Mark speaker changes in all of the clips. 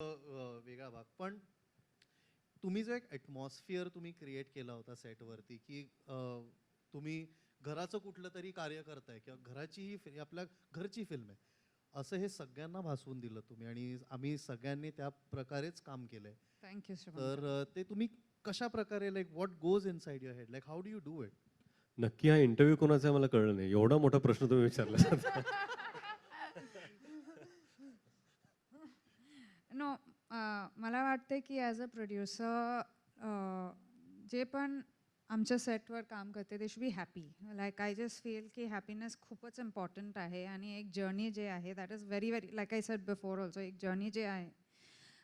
Speaker 1: वेगळा भाग. पण तुम्ही जो एक ॲटमॉस्फिअर तुम्ही क्रिएट केला होता सेटवरती, की तुम्ही घराचं कुठलं तरी कार्य करताय किंवा घराची ही आपल्या घरची फिल्म आहे, असं हे सगळ्यांना भासवून दिलं तुम्ही आणि आम्ही सगळ्यांनी त्या प्रकारेच काम केलंय.
Speaker 2: थँक्यू
Speaker 1: तर ते तुम्ही कशा प्रकारे, like what goes inside your head, like how do you do it?
Speaker 3: नक्की हा इंटरव्ह्यू कोणाचा आहे मला कळलं नाही. एवढा मोठा प्रश्न तुम्ही विचारला.
Speaker 2: नो, मला वाटते की ॲज अ प्रोड्युसर जे पण आमच्या सेटवर काम करते they should be happy. Like I just feel की हॅपीनेस खूपच इम्पॉर्टंट आहे आणि एक जर्नी जे आहे that is very very, like I said before also, एक जर्नी जे आहे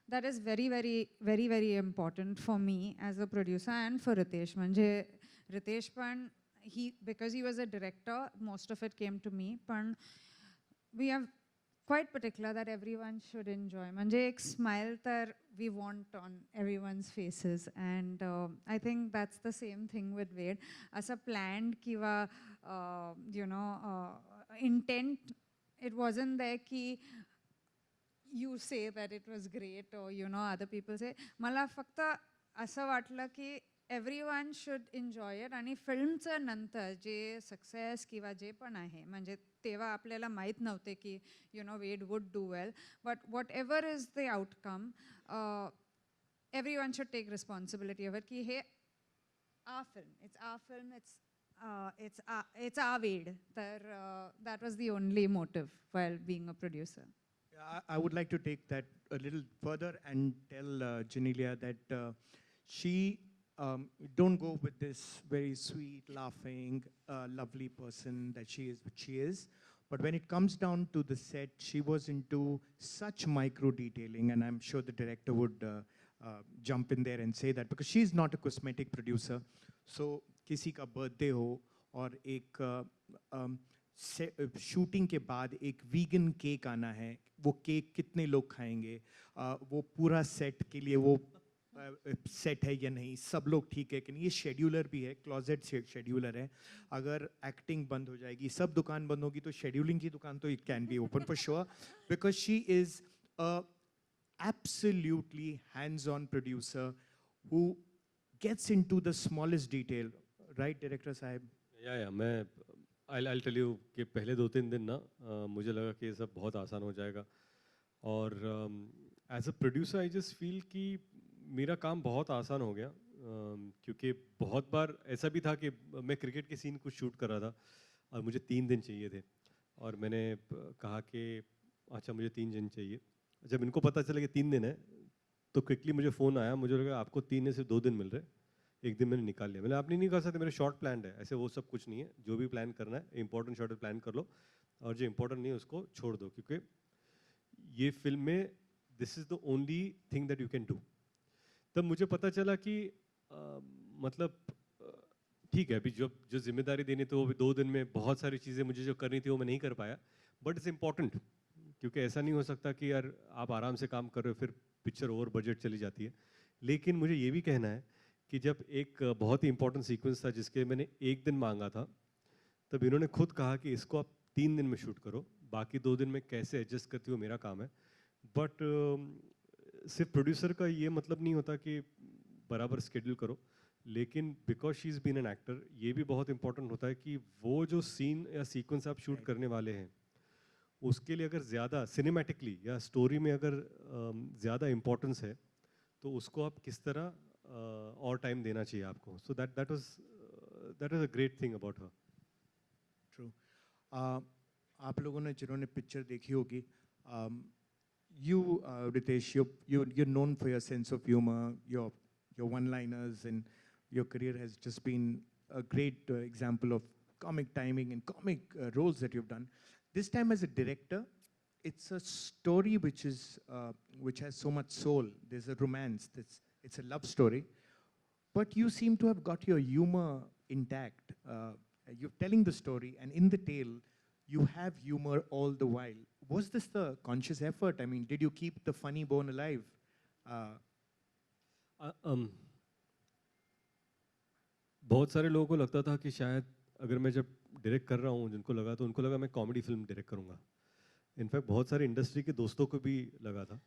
Speaker 2: that is very very very very important for me as a producer and for Ritesh. म्हणजे रितेश पण because he was a director, most of it came to me. पण we have quite particular that everyone should enjoy. Manje ek smile tar we want on everyone's faces, and I think that's the same thing with Ved. As a planned kiva, intent, it wasn't there ki you say that it was great or other people say. Mala fakta asa vatla ki everyone should enjoy it. आणि फिल्मचं नंतर जे success किंवा जे पण आहे, म्हणजे तेव्हा आपल्याला माहीत नव्हते की Ved would do well, but whatever is the outcome, everyone should take responsibility over की हे it's our film, it's our Ved. तर that was the only motive while being a producer.
Speaker 4: I would like to take that a little further and tell Genelia that she don't go with this very sweet, laughing, lovely person that she is, which she is. But when it comes down to the set, she was into such micro detailing, and I'm sure the director would jump in there and say that, because she's not a cosmetic producer. So किसी का birthday हो और एक shooting के बाद एक vegan cake आना है, वो केक कितने लोग खाएंगे, वो पूरा सेट के लिए वो सेट है या नहीं, सब लोग ठीक है कि नहीं, ये शेड्यूलर भी है, क्लोजेट शेड्यूलर है. अगर एक्टिंग बंद हो जाएगी, सब दुकान बंद होगी, तो शेड्यूलिंग की दुकान तो it can be open for sure, because she is absolutely hands-on producer who gets into the smallest detail, right director sahib?
Speaker 3: या मैं I'll tell you कि पहले 2-3 दिन ना मुझे लगा कि ये सब बहुत आसान हो जाएगा, और as a producer I just feel कि मेरा काम बहुत आसान हो गया, क्योंकि बहुत बार ऐसा भी था कि मैं क्रिकेट के सीन कुछ शूट कर रहा था और मुझे 3 दिन चाहिए थे, और मैंने कहा कि अच्छा मुझे 3 दिन चाहिए. जब इनको पता चला कि 3 दिन है तो क्विकली मुझे फ़ोन आया, मुझे लगा आपको 3 में से 2 दिन मिल रहे, 1 दिन मैंने निकाल लिया. मैंने आप नहीं कर सकते, मेरे शॉर्ट प्लान है, ऐसे वो सब कुछ नहीं है. जो भी प्लान करना है इंपॉर्टेंट शॉर्ट प्लान कर लो, और जो इंपॉर्टेंट नहीं है उसको छोड़ दो, क्योंकि ये फिल्म में this is the only thing that you can do. तब मुझे पता चला कि मतलब ठीक है, अभी जो जिम्मेदारी देनी थी वो भी 2 दिन में बहुत सारी चीज़ें मुझे जो करनी थी वो मैं नहीं कर पाया, बट इट्स इम्पॉर्टेंट, क्योंकि ऐसा नहीं हो सकता कि यार आप आराम से काम कर रहे हो फिर पिक्चर ओवर बजट चली जाती है. लेकिन मुझे ये भी कहना है कि जब एक बहुत ही इंपॉर्टेंट सीक्वेंस था जिसके मैंने 1 दिन मांगा था, तब इन्होंने खुद कहा कि इसको आप 3 दिन में शूट करो, बाकी 2 दिन में कैसे एडजस्ट करती हो मेरा काम है. बट सिर्फ प्रोड्यूसर का ये मतलब नहीं होता कि बराबर स्केड्यूल करो, लेकिन because she is been an actor, ये भी बहुत इंपॉर्टेंट होता है कि वो जो सीन या सीक्वेंस आप शूट करने वाले हैं उसके लिए अगर ज़्यादा सिनेमैटिकली या स्टोरी में अगर ज़्यादा इम्पोर्टेंस है तो उसको आप किस तरह और टाइम देना चाहिए आपको. So that was a great thing about her.
Speaker 4: True. आप लोगों ने जिन्होंने पिक्चर देखी होगी, you Ritiesh, you're known for your sense of humor, your one-liners, and your career has just been a great example of comic timing and comic roles that you've done. This time as a director, it's a story which has so much soul. There's a romance. It's a love story, but you seem to have got your humor intact. You're telling the story, and in the tale, you have humor all the while. Was this the conscious effort? I mean, did you keep the funny bone alive?
Speaker 3: बहुत सारे लोगों को लगता था कि शायद अगर मैं जब डायरेक्ट कर रहा हूँ, जिनको लगा तो उनको लगा मैं कॉमेडी फिल्म डायरेक्ट करूँगा. इनफैक्ट बहुत सारे इंडस्ट्री के दोस्तों को भी लगा था.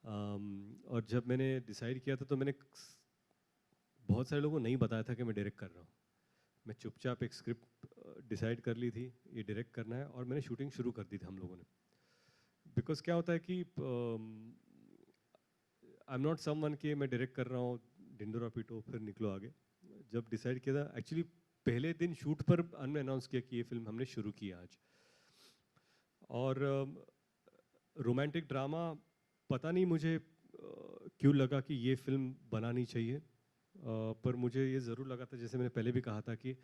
Speaker 3: और जब मैंने डिसाइड किया था तो मैंने बहुत सारे लोगों को नहीं बताया था कि मैं डायरेक्ट कर रहा हूँ. मैं चुपचाप एक स्क्रिप्ट डिसाइड कर ली थी, ये डायरेक्ट करना है, और मैंने शूटिंग शुरू कर दी थी हम लोगों ने. बिकॉज क्या होता है कि आई एम नॉट समवन कि मैं डायरेक्ट कर रहा हूँ, ढिंडोरा पीटो फिर निकलो आगे. जब डिसाइड किया था, एक्चुअली पहले दिन शूट पर हमने अनाउंस किया कि ये फिल्म हमने शुरू की आज. और रोमांटिक ड्रामा पता नहीं मुझे क्यों लगा कि ये फिल्म बनानी चाहिए, पर मुझे ये ज़रूर लगा था, जैसे मैंने पहले भी कहा था, कि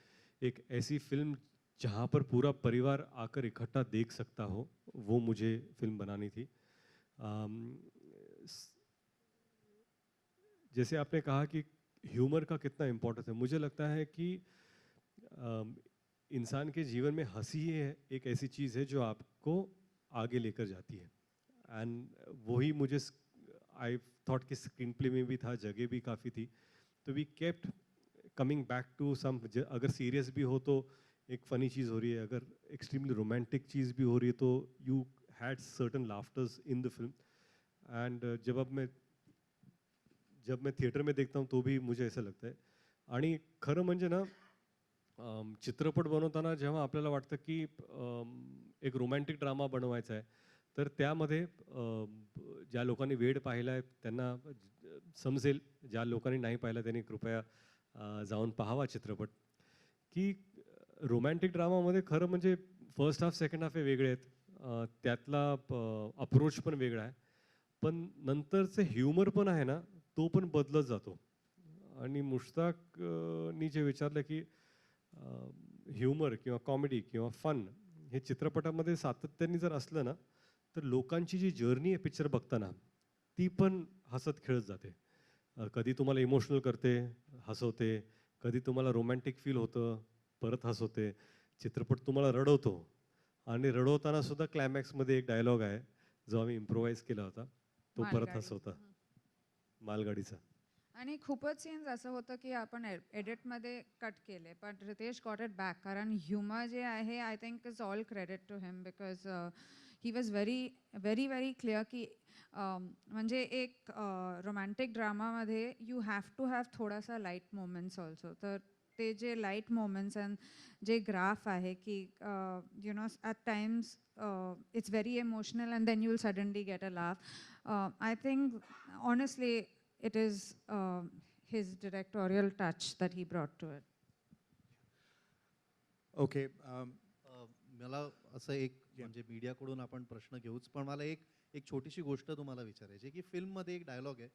Speaker 3: एक ऐसी फिल्म जहाँ पर पूरा परिवार आकर इकट्ठा देख सकता हो, वो मुझे फिल्म बनानी थी. जैसे आपने कहा कि ह्यूमर का कितना इम्पोर्टेंस है, मुझे लगता है कि इंसान के जीवन में हंसी है एक ऐसी चीज़ है जो आपको आगे लेकर जाती है. एंड वही मुझे आई थॉट कि स्क्रीन प्ले में भी था, जगह भी काफ़ी थी, तो we kept coming back to some. अगर सीरियस भी हो तो एक फ़नी चीज़ हो रही है, अगर एक्सट्रीमली रोमांटिक चीज़ भी हो रही है तो you had certain laughters in the film. And जब मैं थिएटर में देखता हूँ तो भी मुझे ऐसा लगता है. आणि खरं म्हणजे ना, चित्रपट बनवताना जेव्हा आपल्याला वाटतं की एक रोमॅन्टिक ड्रामा बनवायचा आहे, तर त्यामध्ये ज्या लोकांनी वेड पाहिला आहे त्यांना समजेल, ज्या लोकांनी नाही पाहिला त्यांनी कृपया जाऊन पाहावा चित्रपट. की रोमॅन्टिक ड्रामामध्ये खरं म्हणजे फर्स्ट हाफ सेकंड हाफ हे वेगळे आहेत, त्यातला अप्रोच पण वेगळा आहे, पण नंतरचं ह्युमर पण आहे ना, तो पण बदलत जातो. आणि मुश्ताकनी जे विचारलं की ह्युमर किंवा कॉमेडी किंवा फन हे चित्रपटामध्ये सातत्याने जर असलं ना, तर लोकांची जी जर्नी आहे पिक्चर बघताना ती पण हसत खेळत जाते. कधी तुम्हाला इमोशनल करते, हसवते, कधी तुम्हाला रोमॅन्टिक फील होतं, परत हसवते. चित्रपट तुम्हाला रडवतो, आणि रडवताना सुद्धा क्लायमॅक्समध्ये एक डायलॉग आहे जो आम्ही इम्प्रोवाइज केला होता, तो परत
Speaker 2: मालगाडी.
Speaker 3: हसवता, मालगाडीचा.
Speaker 2: आणि खूपच सीन्स असं होतं की आपण एडिटमध्ये कट केले, पण रितेश गॉट इट बॅक, कारण ह्युमर जे आहे I think is all credit to him, because he was very very very clear की म्हणजे एक रोमॅन्टिक ड्रामामध्ये यू हॅव टू हॅव थोडासा लाईट मोमेंट्स ऑल्सो. तर ते जे लाईट मोमेंट्स अँड जे ग्राफ आहे की you know at times it's very emotional and then you will suddenly get a laugh. I think honestly it is his directorial touch that he brought to it.
Speaker 4: Okay.
Speaker 1: मला असं एक म्हणजे मीडियाकडून आपण प्रश्न घेऊच, पण मला एक छोटीशी गोष्ट तुम्हाला विचारायची आहे की फिल्ममध्ये एक डायलॉग आहे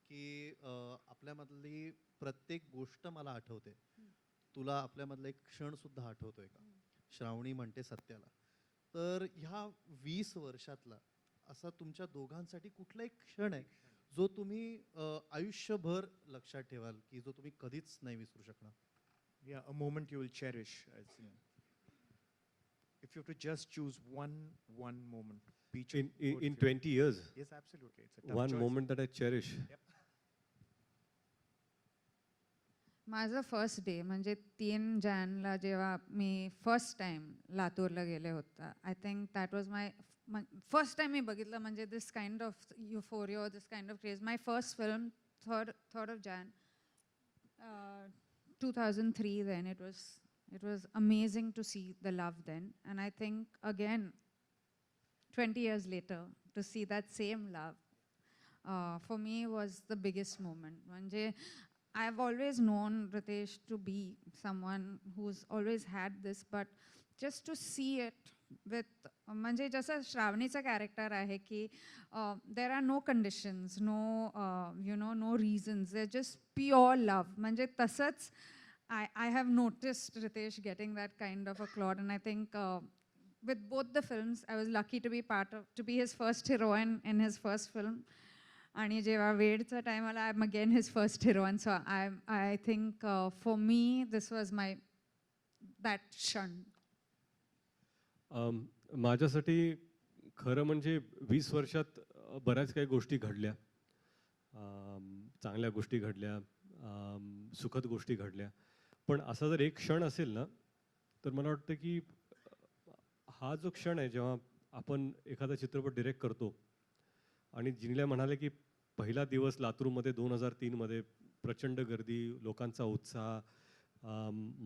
Speaker 1: की आपल्यामधली प्रत्येक गोष्ट मला आठवते, तुला आपल्यामधला एक क्षण सुद्धा आठवतोय का? श्रावणी म्हणते सत्याला. तर ह्या 20 वर्षातला असा तुमच्या दोघांसाठी कुठला एक क्षण आहे जो तुम्ही आयुष्यभर लक्षात ठेवाल, की जो तुम्ही कधीच नाही विसरू शकणार?
Speaker 4: Yeah, a moment you will cherish. If you have to just choose one moment, beach
Speaker 3: In 20 years,
Speaker 4: yes, absolutely, it's a tough
Speaker 3: one
Speaker 4: choice.
Speaker 3: moment that I cherish.
Speaker 4: Yep.
Speaker 2: माझं फर्स्ट डे म्हणजे 3 जानेला जेव्हा मी first time लातूरला गेले होता, I think that was my first time मी बघितलं म्हणजे this kind of euphoria, this kind of craze. My first film, third of Jan 2003. then it was amazing to see the love then, and I think again 20 years later to see that same love for me was the biggest moment. म्हणजे I've always known Ritiesh to be someone who's always had this, but just to see it with म्हणजे जसं श्रावणीचं character आहे की there are no conditions, no you know no reasons, there just pure love. म्हणजे तसंच I have noticed Ritiesh getting that kind of a plot, and I think with both the films I was lucky to be his first heroine in his first film. आणि जेव्हा वेडचा time आला, I am again his first heroine. So I think for me this was my that क्षण.
Speaker 3: माझ्यासाठी खरं म्हणजे 20 वर्षात बऱ्याच काही गोष्टी घडल्या, चांगल्या गोष्टी घडल्या, सुखद गोष्टी घडल्या, पण असा जर एक क्षण असेल ना, तर मला वाटतं की हा जो क्षण आहे जेव्हा आपण एखादा चित्रपट डिरेक्ट करतो आणि जिनीला म्हणाले की पहिला दिवस लातूरमध्ये 2003मध्ये प्रचंड गर्दी, लोकांचा उत्साह,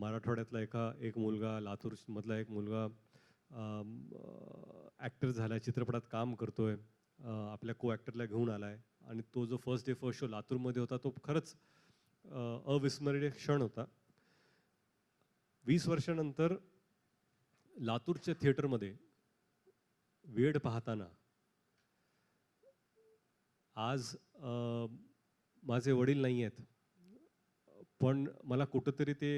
Speaker 3: मराठवाड्यातला एक मुलगा, लातूरमधला एक मुलगा ॲक्टर झाला, चित्रपटात काम करतोय, आपल्या को ॲक्टरला घेऊन आला आहे, आणि तो जो फर्स्ट डे फर्स्ट शो लातूरमध्ये होता तो खरंच अविस्मरणीय क्षण होता. 20 वर्षानंतर लातूरच्या थिएटरमध्ये वेड पाहताना आज माझे वडील नाही आहेत, पण मला कुठंतरी ते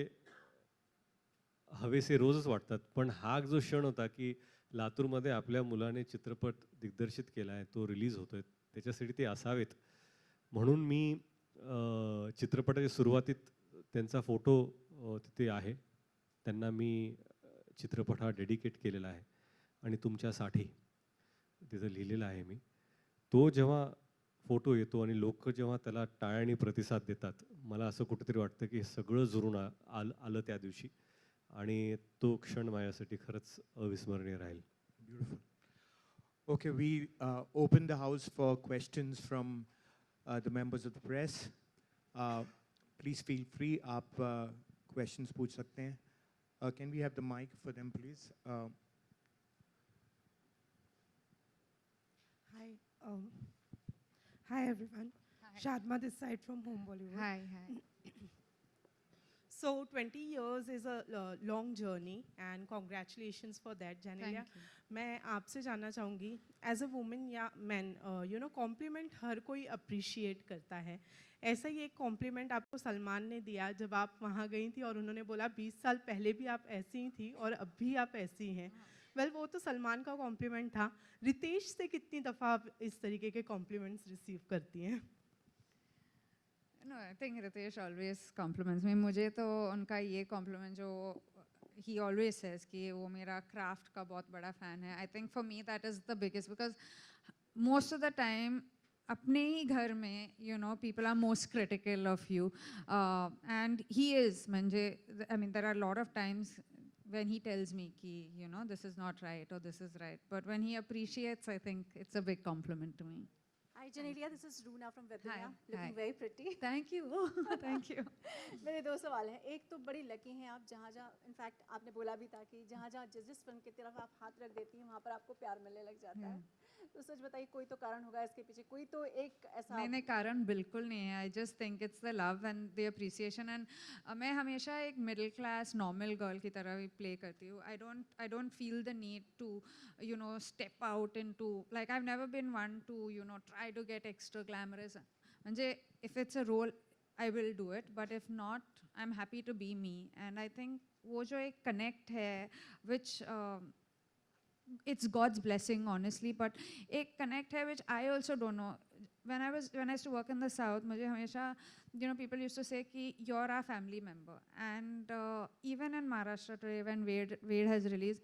Speaker 3: हवेसे रोजच वाटतात. पण हा जो क्षण होता की लातूरमध्ये आपल्या मुलाने चित्रपट दिग्दर्शित केला आहे, तो रिलीज होतोय, त्याच्यासाठी ते असावेत. म्हणून मी चित्रपटाच्या सुरुवातीत त्यांचा फोटो तिथे आहे, त्यांना मी चित्रपट हा डेडिकेट केलेला आहे आणि तुमच्यासाठी तिथं लिहिलेलं आहे मी. तो जेव्हा फोटो येतो आणि लोक जेव्हा त्याला टाळ्याने प्रतिसाद देतात, मला असं कुठेतरी वाटतं की सगळं जुळून आलं त्या दिवशी, आणि तो क्षण माझ्यासाठी खरंच अविस्मरणीय राहील.
Speaker 4: Beautiful. Okay, we open the house for questions from the members of the press. Please feel free. आप questions पूछ सकते हैं. Can we have the mic for them, please?
Speaker 5: Hi. Hi everyone.
Speaker 2: Hi.
Speaker 5: Shadma this side from Home Bollywood.
Speaker 2: Hi.
Speaker 5: So 20 years is a long journey and congratulations for that, Genelia.
Speaker 2: Thank you.
Speaker 5: मैं आपसे जानना चाहूँगी as a women या man, you know complement हर कोई appreciate करता है. ऐसा ही एक कॉम्प्लीमेंट आपको सलमान ने दिया जब आप वहाँ गई थी और उन्होंने बोला 20 साल पहले भी आप ऐसी ही थी और अब भी आप ऐसी हैं. वेल वो तो सलमान का कॉम्प्लीमेंट था. रितेश से कितनी दफ़ा आप इस तरीके के कॉम्प्लीमेंट्स रिसीव करती हैं?
Speaker 2: No, I think Ritiesh always compliments me. मुझे तो उनका ये compliment जो he always says कि वो मेरा craft का बहुत बड़ा fan है. I think for me that is the biggest, because most of the time अपने ही घर में you know people are most critical of you, and he is म्हणजे I mean there are a lot of times when he tells me कि you know this is not right or this is right, but when he appreciates, I think it's a big compliment to me.
Speaker 6: Hi Genelia, this is Runa from Webina.
Speaker 2: Hi.
Speaker 6: Looking
Speaker 2: Hi.
Speaker 6: very pretty.
Speaker 2: Thank you. Thank you.
Speaker 6: मेरे दो सवाल हैं. एक तो बड़ी lucky हैं आप, जहाँ जहाँ इनफैक्ट आपने बोला भी था कि जहाँ जहाँ जिस फिल्म की तरफ आप हाथ रख देती हैं वहाँ पर आपको प्यार मिलने लग जाता है. तो सच बताइए, कोई तो कारण होगा इसके पीछे, कोई तो एक ऐसा.
Speaker 2: नहीं, कारण बिल्कुल नहीं है. I just think it's the love and the appreciation, and मैं हमेशा एक मिडिल क्लास नॉर्मल गर्ल की तरह ही प्ले करती हूँ. I don't feel the need to you know step out into, like I have never been one to you know try to get extra glamorous. म्हणजे if it's a role I will do it, but if not I am happy to be me. And I think वो जो एक connect है विच it's God's blessing honestly, but एक connect है which I also don't know. When I used to work in the South, मुझे हमेशा you know people used to say कि you're our family member, and even in Maharashtra today when Wade has released,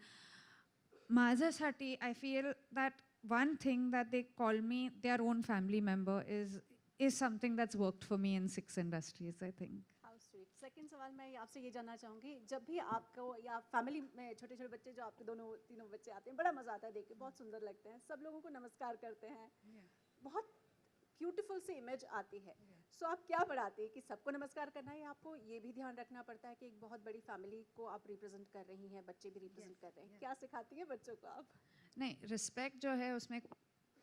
Speaker 2: माझ्यासाठी I feel that one thing that they call me their own family member is something that's worked for me in 6 industries, I think.
Speaker 6: How sweet. Second सवाल मैं आपसे ये जानना चाहूँगी, जब भी आपको या फैमिली में छोटे छोटे बच्चे जो आपके दोनों तीनों बच्चे आते हैं, बड़ा मजा आता है देख के, बहुत सुंदर लगते हैं, सब लोगों को नमस्कार करते हैं, बहुत ब्यूटीफुल सी इमेज आती है. सो आप क्या बढ़ाते हैं कि सबको नमस्कार करना है, या आपको ये भी ध्यान रखना पड़ता है कि एक बहुत बड़ी फैमिली को आप रिप्रेजेंट कर रही हैं, बच्चे भी रिप्रेजेंट कर रहे हैं, क्या सिखाती है बच्चों को आप?
Speaker 2: नहीं, रिस्पेक्ट जो है उसमें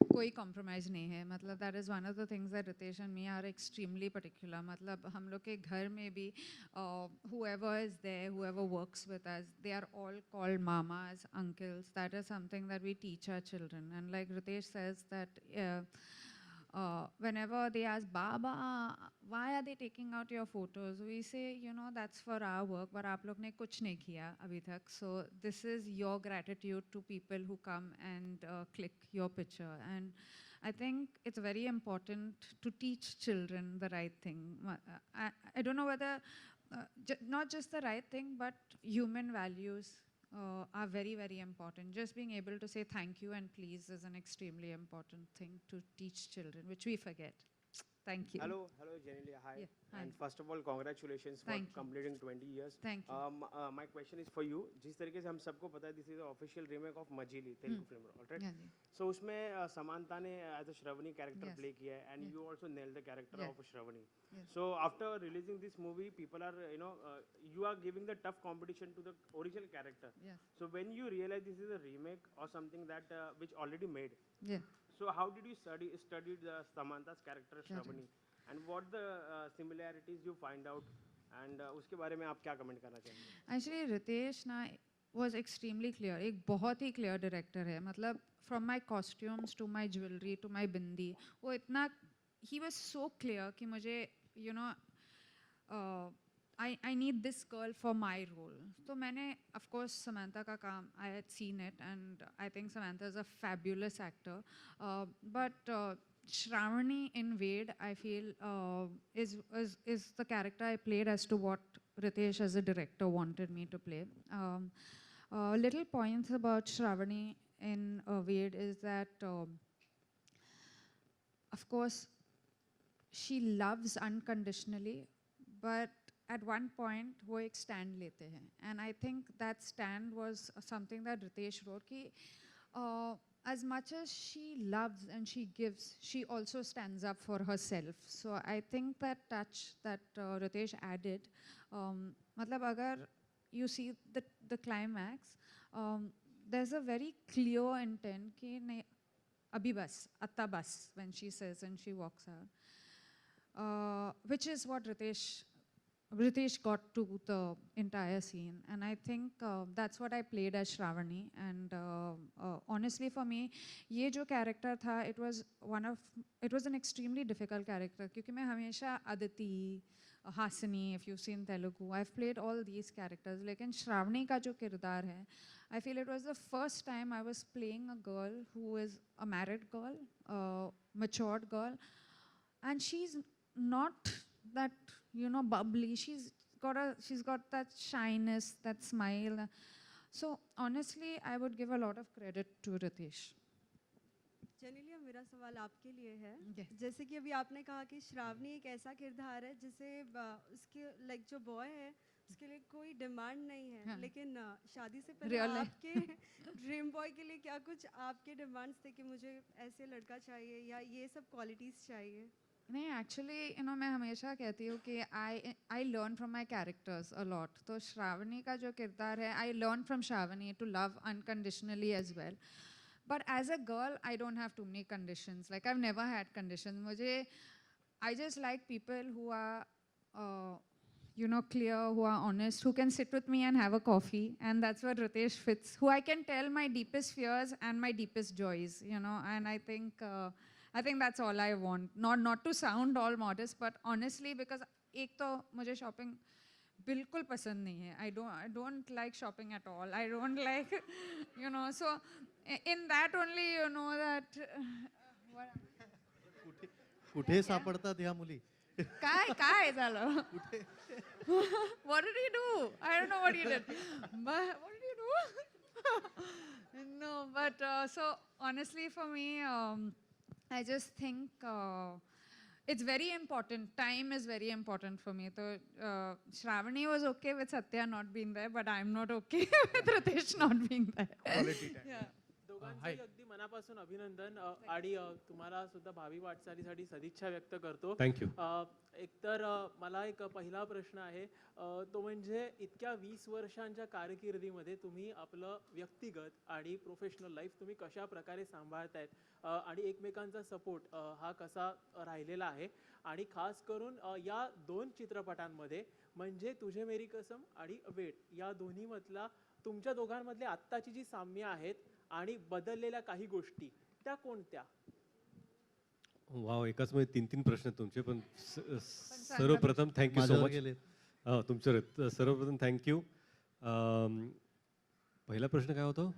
Speaker 2: कोई कॉम्प्रोमाइज़ नहीं है. मतलब that is one of the things that Ritesh and me are extremely particular. मतलब हम लोग के घर में भी whoever is there, whoever works with us, they are all called mamas, uncles. That is something that we teach our children. And like Ritesh says that whenever they ask, Baba, why are they taking out your photos? We say, you know, that's for our work, but आप लोग ने कुछ नहीं किया अभी तक. So this is your gratitude to people who come and click your picture. And I think it's very important to teach children the right thing. I don't know whether, not just the right thing, but human values are very, very important. Just being able to say thank you and please is an extremely important thing to teach children, which we forget. Thank you.
Speaker 7: Hello, Genelia. Hi.
Speaker 2: Yeah, hi.
Speaker 7: And first of all, congratulations for
Speaker 2: Thank you.
Speaker 7: completing 20 years.
Speaker 2: Thank you.
Speaker 7: My question is for you. जिस तरीके से हम सबको पता है, this is the official remake of मजीली, Telugu film, alright?
Speaker 2: Yeah, ji.
Speaker 7: So उसमें समांता ने as a Shravani character
Speaker 2: Yes.
Speaker 7: play किया है, and
Speaker 2: Yeah.
Speaker 7: you also nailed the character
Speaker 2: Yeah.
Speaker 7: of Shravani.
Speaker 2: Yes.
Speaker 7: So after releasing this movie, people are, you are giving the tough competition to the original character.
Speaker 2: Yes.
Speaker 7: So when you realize this is a remake or something that which already made,
Speaker 2: Yeah.
Speaker 7: so how did you study the Samantha's character
Speaker 2: Correct.
Speaker 7: Shravani, and what the similarities you find out, and उसके बारे में आप क्या comment करना चाहेंगे?
Speaker 2: Actually, Ritiesh ना was extremely clear. एक बहुत ही clear director है. मतलब from my costumes to my jewelry to my bindi, वो इतना he was so clear कि मुझे you know I need this girl for my role. तो मैंने of course Samantha का काम I had seen it, and I think Samantha is a fabulous actor. But Shravani in Wade, I feel is the character I played as to what Ritiesh as a director wanted me to play. Little points about Shravani in Wade is that, of course, she loves unconditionally, but at one point वो एक stand लेते हैं, and I think that stand was something that Ritiesh wrote कि as much as she loves and she gives, she also stands up for herself. So I think that touch that Ritiesh added, मतलब अगर you see the climax, there's a very clear intent कि नहीं अभी बस अत्ता बस when she says and she walks out, which is what Ritiesh got to the entire scene, and I think that's what I played as Shravani. And honestly for me ये जो character था, it was an extremely difficult character क्योंकि मैं हमेशा Aditi, Hasini, if you've seen Telugu, I've played all these characters, लेकिन Shravani का जो किरदार है, I feel it was the first time I was playing a girl who is a married girl, matured girl, and she's not that bubbly. She's got that shyness, that smile. So honestly, I would give a lot of credit to Ritiesh.
Speaker 8: Genelia, मेरा सवाल आपके लिए है.
Speaker 2: Yes.
Speaker 8: जैसे कि अभी आपने कहा कि श्रावणी एक ऐसा किरदार है जिसे उसके लाइक जो बॉय है उसके लिए कोई डिमांड नहीं है,
Speaker 2: हाँ.
Speaker 8: लेकिन शादी से पहले
Speaker 2: Real life.
Speaker 8: आपके ड्रीम बॉय के लिए क्या कुछ आपके डिमांड्स थे कि मुझे ऐसे लड़का चाहिए या ये सब क्वालिटीज़ चाहिए?
Speaker 2: नहीं, एक्चुअली मैं हमेशा कहती हूँ कि I learn from my characters a lot. तो श्रावणी का जो किरदार है, I learn from Shravani to love unconditionally as well. But as a girl I don't have too many conditions. Like I have never had conditions. मुझे I just like people who are clear, who are honest, who can sit with me and have a coffee, and that's what Ritiesh fits, who I can tell my deepest fears and my deepest joys, and I think that's all I want. Not to sound all modest, but honestly, because एक तो मुझे shopping बिल्कुल पसंद नहीं है. I don't like shopping at all. I don't like, so in that only that
Speaker 1: कुठे सापडतात ह्या मुली?
Speaker 2: काय झालं? What did he do? I don't know what he did. But what did he do? No, but so honestly for me, I just think it's very important. Time is very important for me. So Shravani was okay with Satya not being there, but I'm not okay with Ritiesh not being there.
Speaker 4: Quality time.
Speaker 2: Yeah.
Speaker 9: दोघांचंही अगदी मनापासून अभिनंदन आणि तुम्हाला सुद्धा भावी वाटचालीसाठी सदिच्छा व्यक्त करतो.
Speaker 3: थँक्यू.
Speaker 9: एकतर मला एक पहिला प्रश्न आहे, तो म्हणजे इतक्या 20 वर्षांच्या कारकिर्दीमध्ये तुम्ही आपलं व्यक्तिगत आणि प्रोफेशनल लाईफ तुम्ही कशा प्रकारे सांभाळतायत आणि एकमेकांचा सपोर्ट हा कसा राहिलेला आहे, आणि खास करून या 2 चित्रपटांमध्ये म्हणजे तुझे मेरी कसम आणि वेट या दोन्हीमधला तुमच्या दोघांमधले आत्ताची जी साम्य आहेत आणि बदललेल्या काही गोष्टी त्या कोणत्या?
Speaker 3: वाव, एकाच मध्ये 3 प्रश्न तुमचे. पण सर्वप्रथम थँक्यू सो
Speaker 1: माझ्यावर
Speaker 3: मच.
Speaker 1: गेले.
Speaker 3: तुमच्यावर सर्वप्रथम थँक्यू. पहिला प्रश्न काय होता?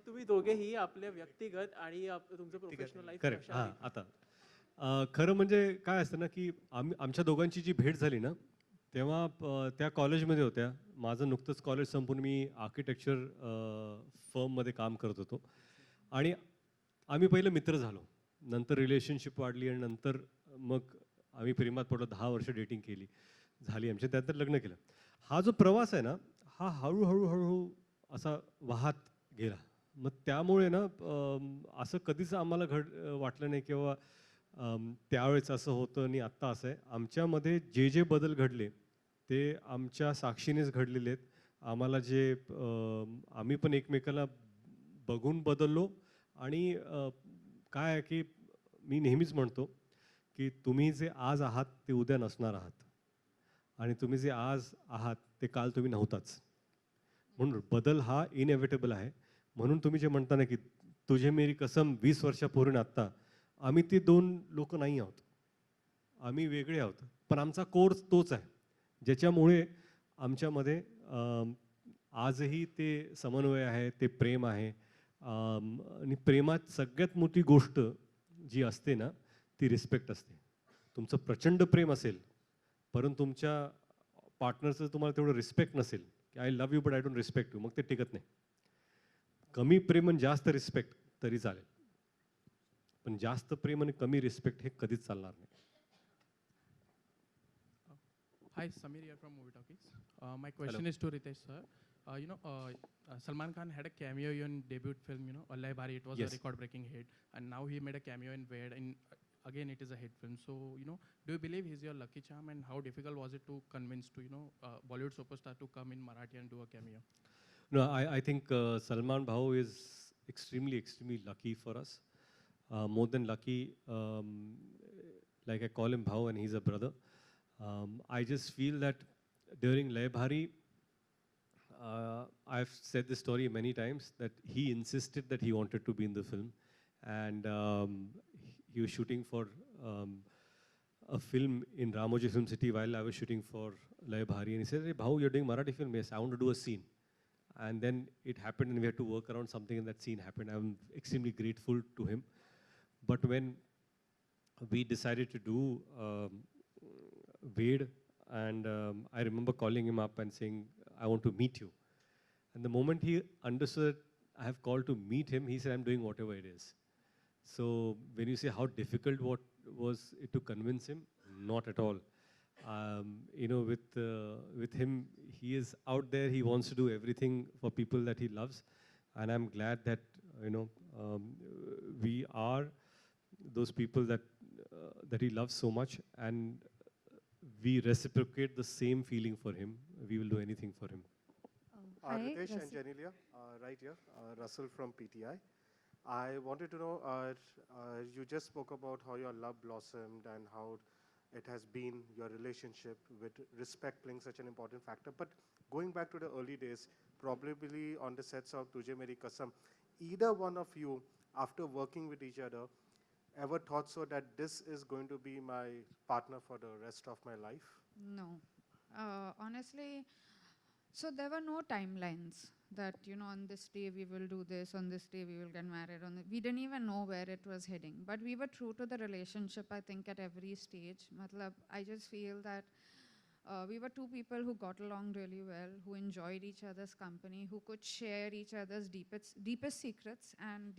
Speaker 9: तुम्ही दोघेही आपल्या व्यक्तिगत आणि तुमचं प्रोफेशनल लाईफ
Speaker 3: करेक्ट. हां, आता खरं म्हणजे काय असतं ना की आमच्या दोघांची जी भेट झाली ना, तेव्हा त्या कॉलेजमध्ये होत्या. माझं नुकतंच कॉलेज संपून मी आर्किटेक्चर फर्ममध्ये काम करत होतो, आणि आम्ही पहिले मित्र झालो. नंतर रिलेशनशिप वाढली आणि नंतर मग आम्ही प्रेमात पडलो, 10 वर्ष डेटिंग केली, झाली आमच्या, त्यानंतर लग्न केलं. हा जो प्रवास आहे ना, हा हळूहळू असा वाहत गेला. मग त्यामुळे ना असं कधीच आम्हाला वाटलं नाही किंवा त्यावेळेस असं होतं आणि आत्ता असं आहे. आमच्यामध्ये जे जे बदल घडले ते आमच्या साक्षीनेच घडलेले आहेत. आम्हाला जे आम्ही पण एकमेकाला बघून बदललो. आणि काय आहे की मी नेहमीच म्हणतो की तुम्ही जे आज आहात ते उद्या नसणार आहात, आणि तुम्ही जे आज आहात ते काल तुम्ही नव्हताच. म्हणून बदल हा इनएव्हिटेबल आहे. म्हणून तुम्ही जे म्हणता ना की तुझे मेरी कसम 20 वर्षापूर्वी आत्ता, आम्ही ते 2 लोक नाही आहोत, आम्ही वेगळे आहोत. पण आमचा कोर्स तोच आहे, ज्याच्यामुळे आमच्यामध्ये आजही ते समन्वय आहे, ते प्रेम आहे. आणि प्रेमात सगळ्यात मोठी गोष्ट जी असते ना ती रिस्पेक्ट असते. तुमचं प्रचंड प्रेम असेल परंतु तुमच्या पार्टनरचं तुम्हाला तेवढं रिस्पेक्ट नसेल की I love you but I don't respect you, मग ते टिकत नाही. कमी प्रेम आणि जास्त रिस्पेक्ट तरी चालेल, पण जास्त प्रेम आणि कमी रिस्पेक्ट हे कधीच चालणार नाही.
Speaker 10: Hi, Samir here from Movie Talkies. My question is to Ritiesh sir. Salman Khan had a cameo in debut film, Allah Bhari. It was
Speaker 3: Yes.
Speaker 10: a record-breaking hit, and now he made a cameo in Ved, and again it is a hit film. So, do you believe he's your lucky charm, and how difficult was it to convince Bollywood superstar to come in Marathi and do a cameo?
Speaker 3: No, I think Salman Bhau is extremely lucky for us. More than lucky, like I call him Bhau and he's a brother. I just feel that during Lay Bhari, I've said this story many times, that he insisted that he wanted to be in the film, and he was shooting for a film in Ramoji Film City while I was shooting for Lay Bhari, and he said, "Hey, Bhau, you're doing Marathi film?" Yes, I want to do a scene. And then it happened, and we had to work around something, and that scene happened. I'm extremely grateful to him. But when we decided to do Ved, and I remember calling him up and saying, "I want to meet you." And the moment he understood I have called to meet him, he said, "I'm doing whatever it is." So when you say how difficult what was it to convince him, not at all. With him, he is out there. He wants to do everything for people that he loves, and I'm glad that we are those people that he loves so much, and we reciprocate the same feeling for him. We will do anything for him.
Speaker 2: Hi,
Speaker 11: Ritiesh and
Speaker 2: Russell.
Speaker 11: Genelia, right here, Russell from PTI. I wanted to know, you just spoke about how your love blossomed and how it has been your relationship with respect playing such an important factor. But going back to the early days, probably on the sets of Tujhe Meri Kasam, either one of you, after working with each other, ever thought so that this is going to be my partner for the rest of my life?
Speaker 2: No. Honestly, so there were no timelines that, on this day we will do this, on this day we will get married. We didn't even know where it was heading. But we were true to the relationship, I think, at every stage. I just feel that we were two people who got along really well, who enjoyed each other's company, who could share each other's deepest secrets and